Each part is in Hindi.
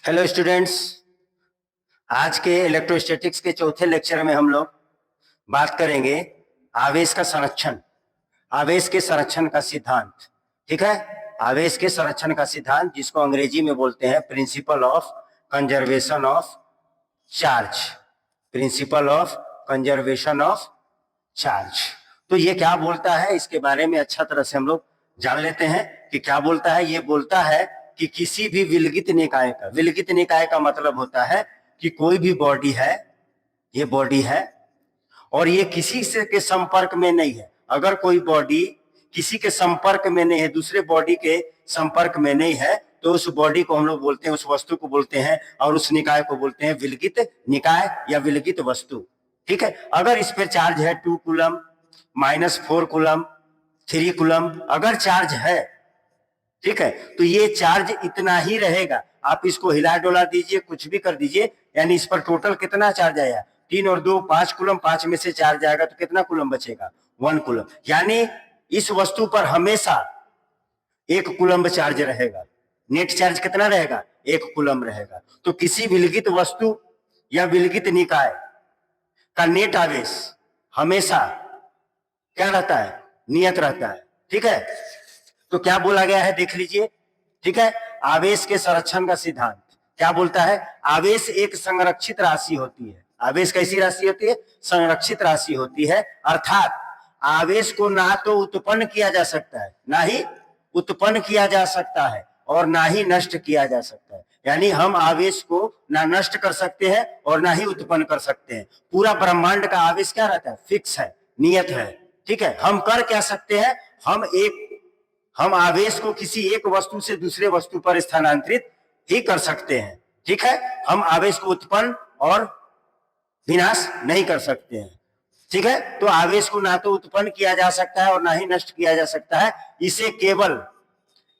Hello students. आज के इलेक्ट्रोस्टैटिक्स के चौथे लेक्चर में हम लोग बात करेंगे आवेश का संरक्षण, आवेश के संरक्षण का सिद्धांत। ठीक है, आवेश के संरक्षण का सिद्धांत, जिसको अंग्रेजी में बोलते हैं principle of conservation of charge. Principle of conservation of charge. तो ये क्या बोलता है, इसके बारे में अच्छा तरह से हम लोग जान लेते हैं कि क्या बोलता है। ये बोलता है कि किसी भी विलगित निकाय का मतलब होता है कि कोई भी बॉडी है, ये बॉडी है और ये किसी से के संपर्क में नहीं है। अगर कोई बॉडी किसी के संपर्क में नहीं है, दूसरे बॉडी के संपर्क में नहीं है, तो उस बॉडी को हम लोग बोलते हैं, उस वस्तु को बोलते हैं और उस निकाय को बोलते हैं विलगित निकाय या विलगित वस्तु। ठीक है, अगर इस पर चार्ज है 2 कूलम, -4 कूलम, 3 कूलम, अगर चार्ज है, ठीक है, तो ये चार्ज इतना ही रहेगा। आप इसको हिला डोला दीजिए, कुछ भी कर दीजिए, यानी इस पर टोटल कितना चार्ज आया, 3 और 2 5 कूलम, 5 में से चार्ज आएगा तो कितना कूलम बचेगा, 1 कूलम। यानी इस वस्तु पर हमेशा 1 कूलम चार्ज रहेगा। नेट चार्ज कितना रहेगा, 1 कूलम रहेगा। तो किसी विलगित वस्तु या विलगित निकाय का नेट आवेश हमेशा क्या रहता है, नियत रहता है। ठीक है, तो क्या बोला गया है देख लीजिए। ठीक है, आवेश के संरक्षण का सिद्धांत क्या बोलता है, आवेश एक संरक्षित राशि होती है। आवेश कैसी राशि होती है, संरक्षित राशि होती है। अर्थात आवेश को ना तो उत्पन्न किया जा सकता है, ना ही उत्पन्न किया जा सकता है और ना ही नष्ट किया जा सकता है। यानी हम आवेश को ना नष्ट कर सकते हैं और ना ही उत्पन्न कर सकते हैं। पूरा ब्रह्मांड का आवेश क्या रहता है, फिक्स है, नियत है। ठीक है, हम कर क्या सकते हैं, हम आवेश को किसी एक वस्तु से दूसरे वस्तु पर स्थानांतरित ही कर सकते हैं। ठीक है, हम आवेश को उत्पन्न और विनाश नहीं कर सकते हैं। ठीक है, तो आवेश को ना तो उत्पन्न किया जा सकता है और ना ही नष्ट किया जा सकता है। इसे केवल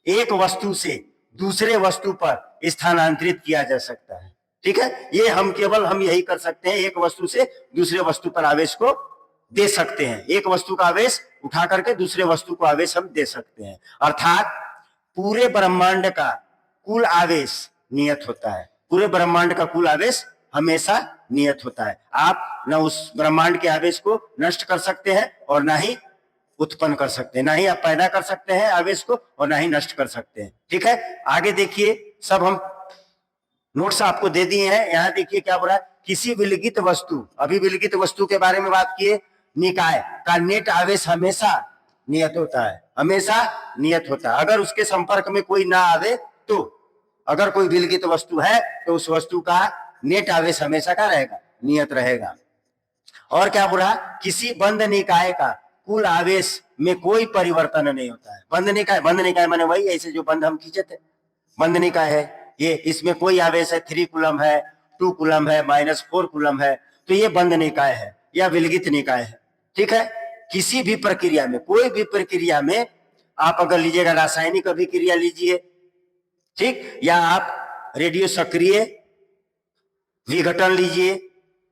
एक वस्तु से दूसरे वस्तु पर स्थानांतरित किया जा सकता है। ठीक है, ये हम यही कर सकते हैं, एक वस्तु से दूसरे वस्तु पर आवेश को दे सकते हैं। एक वस्तु का आवेश उठा करके दूसरे वस्तु को आवेश हम दे सकते हैं। अर्थात पूरे ब्रह्मांड का कुल आवेश नियत होता है। पूरे ब्रह्मांड का कुल आवेश हमेशा नियत होता है। आप न उस ब्रह्मांड के आवेश को नष्ट कर सकते हैं और ना ही उत्पन्न कर सकते हैं, ना ही आप पैदा कर सकते हैं आवेश को और ना ही नष्ट कर सकते हैं। ठीक है, आगे देखिए, सब हम नोट्स आपको दे दिए हैं। यहां देखिए क्या बोला, किसी विलगित वस्तु, अभी विलगित वस्तु के बारे में बात किए, निकाय का नेट आवेश हमेशा नियत होता है, हमेशा नियत होता है। अगर उसके संपर्क में कोई ना आवे तो, अगर कोई विलगित वस्तु है तो उस वस्तु का नेट आवेश हमेशा का रहेगा, नियत रहेगा। और क्या बोला, किसी बंद निकाय का कुल आवेश में कोई परिवर्तन नहीं होता है। बंद निकाय माने वही, ऐसे जो बंद हम खींचे थे, बंद निकाय है ये, इसमें कोई आवेश है, 3 कूलम है, 2 कूलम है, -4 कूलम है, तो ये बंद निकाय है या विलगित निकाय है। ठीक है, किसी भी प्रक्रिया में, कोई भी प्रक्रिया में आप अगर लीजिएगा, रासायनिक अभिक्रिया लीजिए, ठीक, या आप रेडियो सक्रिय विघटन लीजिए,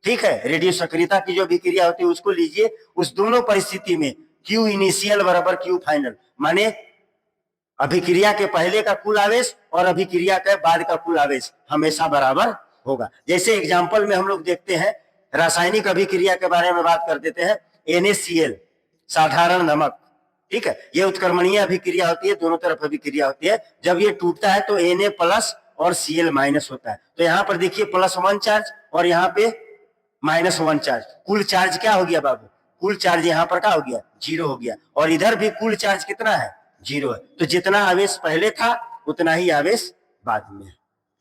ठीक है, रेडियो सक्रियता की जो अभिक्रिया होती है उसको लीजिए, उस दोनों परिस्थिति में Q इनिशियल बराबर Q फाइनल, माने अभिक्रिया के पहले का कुल आवेश और अभिक्रिया के बाद का कुल आवेश हमेशा बराबर होगा। जैसे एग्जाम्पल में हम लोग देखते हैं, रासायनिक अभिक्रिया के बारे में बात कर देते हैं, NaCl साधारण नमक, ठीक है, ये उत्क्रमणीय अभिक्रिया होती है, दोनों तरफ अभिक्रिया होती है। जब ये टूटता है तो Na+ और Cl- होता है। तो यहाँ पर देखिए +1 चार्ज और यहाँ पे -1 चार्ज, कुल चार्ज क्या हो गया बाबू, कुल चार्ज यहाँ पर क्या हो गया, 0 हो गया। और इधर भी कुल चार्ज कितना है, 0 है। तो जितना आवेश पहले था उतना ही आवेश बाद में है।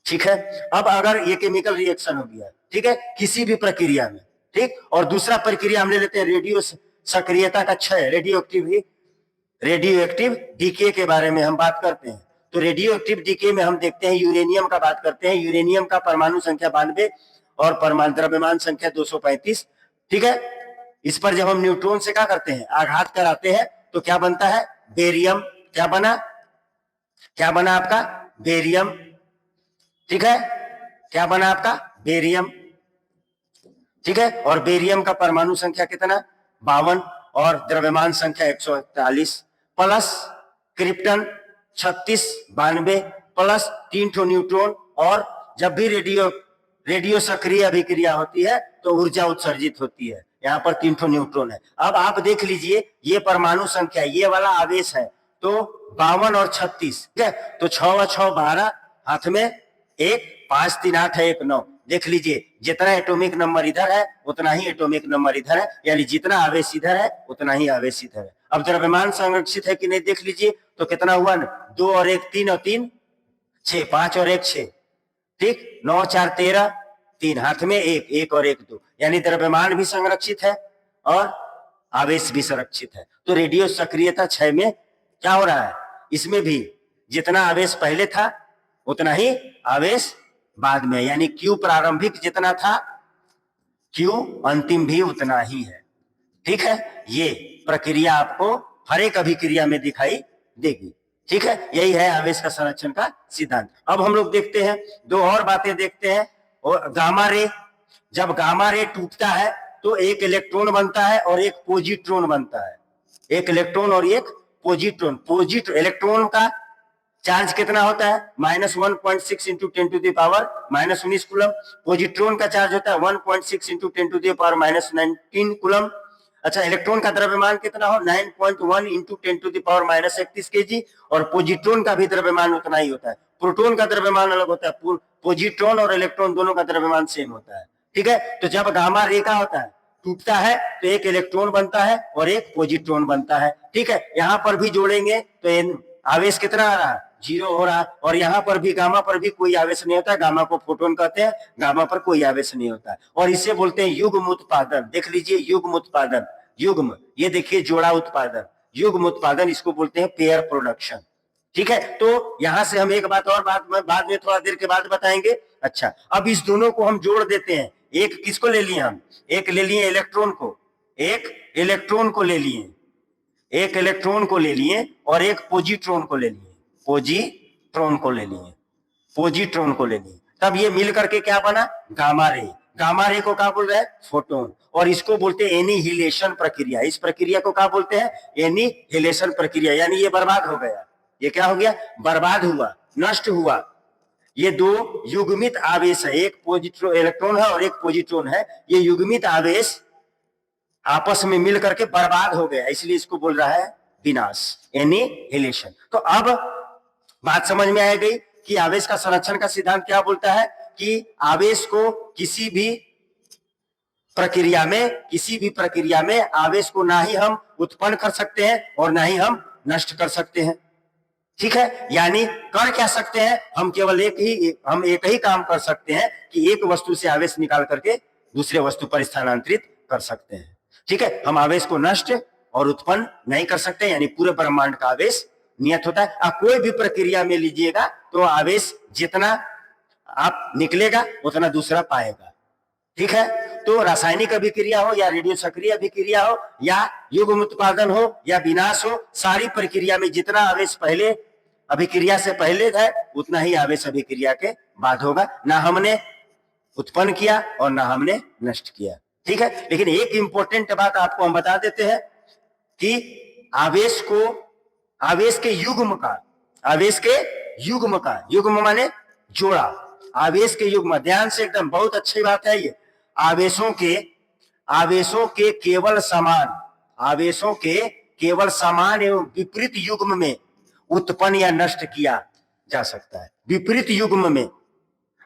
ठीक है, अब अगर ये केमिकल रिएक्शन हो गया, ठीक है, किसी भी प्रक्रिया में, ठीक, और दूसरा प्रक्रिया हम ले लेते हैं रेडियो सक्रियता का क्षय, रेडियो एक्टिव डीके के बारे में हम बात करते हैं। तो रेडियो एक्टिव डीके में हम देखते हैं, यूरेनियम का बात करते हैं। यूरेनियम का परमाणु संख्या 92 और परमाणु द्रव्यमान संख्या 235। ठीक है, इस पर जब हम न्यूट्रॉन से क्या करते हैं, आघात कराते हैं, तो क्या बनता है, बेरियम। क्या बना आपका, बेरियम। ठीक है, क्या बना आपका, बेरियम। ठीक है, और बेरियम का परमाणु संख्या कितना, 52 और द्रव्यमान संख्या 141, प्लस क्रिप्टन 36 92 प्लस 3 न्यूट्रॉन और जब भी रेडियो सक्रिय अभिक्रिया होती है तो ऊर्जा उत्सर्जित होती है। यहाँ पर 3 न्यूट्रॉन है। अब आप देख लीजिए, ये परमाणु संख्या, ये वाला आवेश है तो 52 और 36, ठीक है। तो 6 और 6 12, हाथ में 1, 5 3 8 है 1 9। देख लीजिए, जितना एटॉमिक नंबर इधर है उतना ही एटॉमिक नंबर इधर है, यानी जितना आवेश इधर है उतना ही आवेश इधर है। अब द्रव्यमान संरक्षित है कि नहीं देख लीजिए, तो कितना हुआ, 2 और 1 3 और 3 6, 5 और 1 6, ठीक, 9 4 13, 3, हाथ में 1 1 और 1 2, यानी द्रव्यमान भी संरक्षित है और आवेश भी संरक्षित है। तो रेडियो सक्रियता 6 में क्या हो रहा है, इसमें भी जितना आवेश पहले था उतना ही आवेश बाद में, यानी Q प्रारंभिक जितना था Q अंतिम भी उतना ही है, ठीक है। ये प्रक्रिया आपको हर एक अभिक्रिया में दिखाई देगी, ठीक है। यही है आवेश का संरक्षण का सिद्धांत। अब हम लोग देखते हैं, 2 और बातें देखते हैं। और गामा रे, जब गामा रे टूटता है तो एक इलेक्ट्रॉन बनता है और एक पॉजिट्रॉन बनता है। एक इलेक्ट्रॉन और एक पॉजिट्रॉन। इलेक्ट्रॉन का चार्ज कितना होता है, -1.6 इंटू 10⁻⁻19 कूलम। पॉजिट्रॉन का चार्ज होता है 1.6 इंटू 10⁻⁻19 कूलम। अच्छा, इलेक्ट्रॉन का द्रव्यमान कितना हो, 9.1 इंटू 10⁻31 kg, और पॉजिट्रॉन का भी द्रव्यमान उतना ही होता है। प्रोटॉन का द्रव्यमान अलग होता है, पॉजिट्रॉन और इलेक्ट्रॉन दोनों का द्रव्यमान सेम होता है, ठीक है। तो जब गामा रे का होता है, टूटता है तो एक इलेक्ट्रॉन बनता है और एक पॉजिट्रॉन बनता है, ठीक है। यहां पर भी जोड़ेंगे तो आवेश कितना आ रहा है, 0 हो रहा है। और यहाँ पर भी, गामा पर भी कोई आवेश नहीं होता है, गामा को फोटोन कहते हैं, गामा पर कोई आवेश नहीं होता है। और इसे बोलते हैं युग्म उत्पादन। देख लीजिए, युग्म उत्पादन, युग्म, ये देखिए जोड़ा उत्पादन, युग्म उत्पादन, इसको बोलते हैं पेयर प्रोडक्शन, ठीक है। तो यहां से हम एक बात और बाद में थोड़ा देर के बाद बताएंगे। अच्छा, अब इस दोनों को हम जोड़ देते हैं। एक किसको ले लिए हम, एक ले लिए इलेक्ट्रॉन को, एक इलेक्ट्रॉन को ले लिए, एक इलेक्ट्रॉन को ले लिए और एक पॉजिट्रॉन को ले लिए, पॉजिट्रॉन को ले लिए, पॉजिट्रॉन को ले लिए। तब ये मिल करके क्या बना, गामा रे। गामा रे को क्या बोल रहे हैं, फोटोन। और इसको बोलते हैं एनिहिलेशन प्रक्रिया। इस प्रक्रिया को क्या बोलते हैं, एनिहिलेशन प्रक्रिया, यानी ये बर्बाद हो गया। ये क्या हो गया, बर्बाद हुआ, नष्ट हुआ। ये 2 युग्मित आवेश है, एक इलेक्ट्रॉन है और एक पॉजिट्रॉन है। ये युग्मित आवेश आपस में मिल करके बर्बाद हो गया, इसलिए इसको बोल रहा है विनाश, एनिहिलेशन। तो अब बात समझ में आ गई कि आवेश का संरक्षण का सिद्धांत क्या बोलता है, कि आवेश को किसी भी प्रक्रिया में आवेश को ना ही हम उत्पन्न कर सकते हैं और ना ही हम नष्ट कर सकते हैं, ठीक है। यानी कर क्या सकते हैं, हम केवल एक ही काम कर सकते हैं कि एक वस्तु से आवेश निकाल करके दूसरे वस्तु पर स्थानांतरित कर सकते हैं, ठीक है। हम आवेश को नष्ट और उत्पन्न नहीं कर सकते, यानी पूरे ब्रह्मांड का आवेश नियत होता है। आप कोई भी प्रक्रिया में लीजिएगा तो आवेश जितना आप निकलेगा उतना दूसरा पाएगा, ठीक है। तो रासायनिक अभिक्रिया हो या रेडियो सक्रिय अभिक्रिया हो या युग्म उत्पादन हो या विनाश हो, सारी प्रक्रिया में जितना आवेश पहले अभिक्रिया से पहले है उतना ही आवेश अभिक्रिया के बाद होगा। ना हमने उत्पन्न किया और ना हमने नष्ट किया, ठीक है। लेकिन एक इंपॉर्टेंट बात आपको हम बता देते हैं कि आवेश के युग्म का, युग्म माने जोड़ा, आवेश के युग्म, ध्यान से एकदम, बहुत अच्छी बात है ये। आवेशों के केवल समान एवं विपरीत युग्म में उत्पन्न या नष्ट किया जा सकता है। विपरीत युग्म में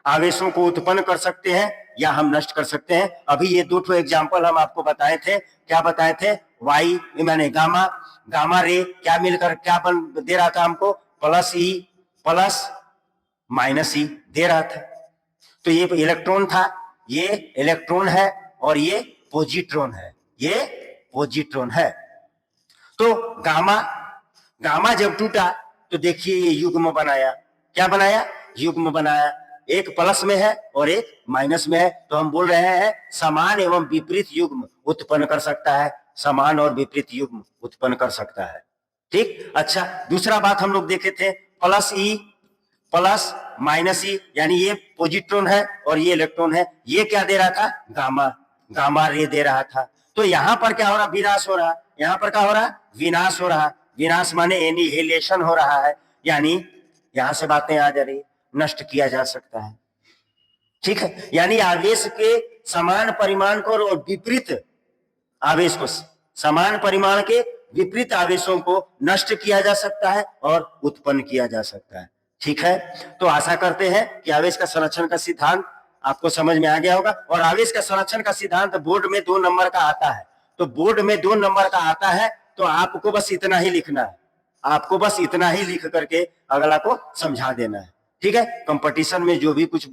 आवेशों को उत्पन्न कर सकते हैं या हम नष्ट कर सकते हैं। अभी ये 2 एग्जाम्पल हम आपको बताए थे। क्या बताए थे, वाई माने गामा रे क्या मिलकर क्या दे रहा था हमको, +E +- दे रहा था। तो ये इलेक्ट्रॉन था, ये इलेक्ट्रॉन है और ये पॉजिट्रॉन है, तो गामा जब टूटा तो देखिए ये युग्म बनाया। क्या बनाया, युग्म बनाया। एक प्लस में है और एक माइनस में है, तो हम बोल रहे हैं समान एवं विपरीत युग्म उत्पन्न कर सकता है, समान और विपरीत युग्म उत्पन्न कर सकता है, ठीक। अच्छा, दूसरा बात हम लोग देखे थे, +E +- यानी ये पॉजिट्रॉन है और ये इलेक्ट्रॉन है। ये क्या दे रहा था, गामा रे दे रहा था। तो यहां पर क्या हो रहा, विनाश हो रहा। यहां पर क्या हो रहा, विनाश हो रहा। विनाश माने एनिहिलेशन हो रहा है, यानी यहां से बातें आ जा रही, नष्ट किया जा सकता है, ठीक है, यानी आवेश के समान परिमाण को और विपरीत आवेश को, समान परिमाण के विपरीत आवेशों को नष्ट किया जा सकता है और उत्पन्न किया जा सकता है। ठीक है, तो आशा करते हैं कि आवेश का संरक्षण का सिद्धांत आपको समझ में आ गया होगा। और आवेश का संरक्षण का सिद्धांत बोर्ड में 2 नंबर का आता है, तो बोर्ड में 2 नंबर का आता है, तो आपको बस इतना ही लिखना है, आपको बस इतना ही लिख करके अगला को समझा देना है। ठीक है, कंपटीशन में जो भी कुछ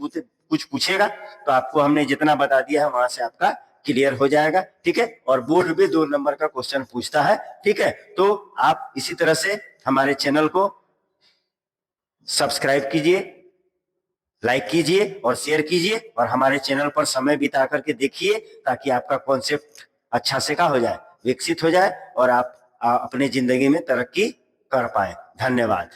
पूछेगा तो आपको हमने जितना बता दिया है वहां से आपका क्लियर हो जाएगा। ठीक है, और बोर्ड में 2 नंबर का क्वेश्चन पूछता है। ठीक है, तो आप इसी तरह से हमारे चैनल को सब्सक्राइब कीजिए, लाइक कीजिए और शेयर कीजिए, और हमारे चैनल पर समय बिता करके देखिए, ताकि आपका कॉन्सेप्ट अच्छा से का हो जाए, विकसित हो जाए, और आप अपने जिंदगी में तरक्की कर पाए। धन्यवाद।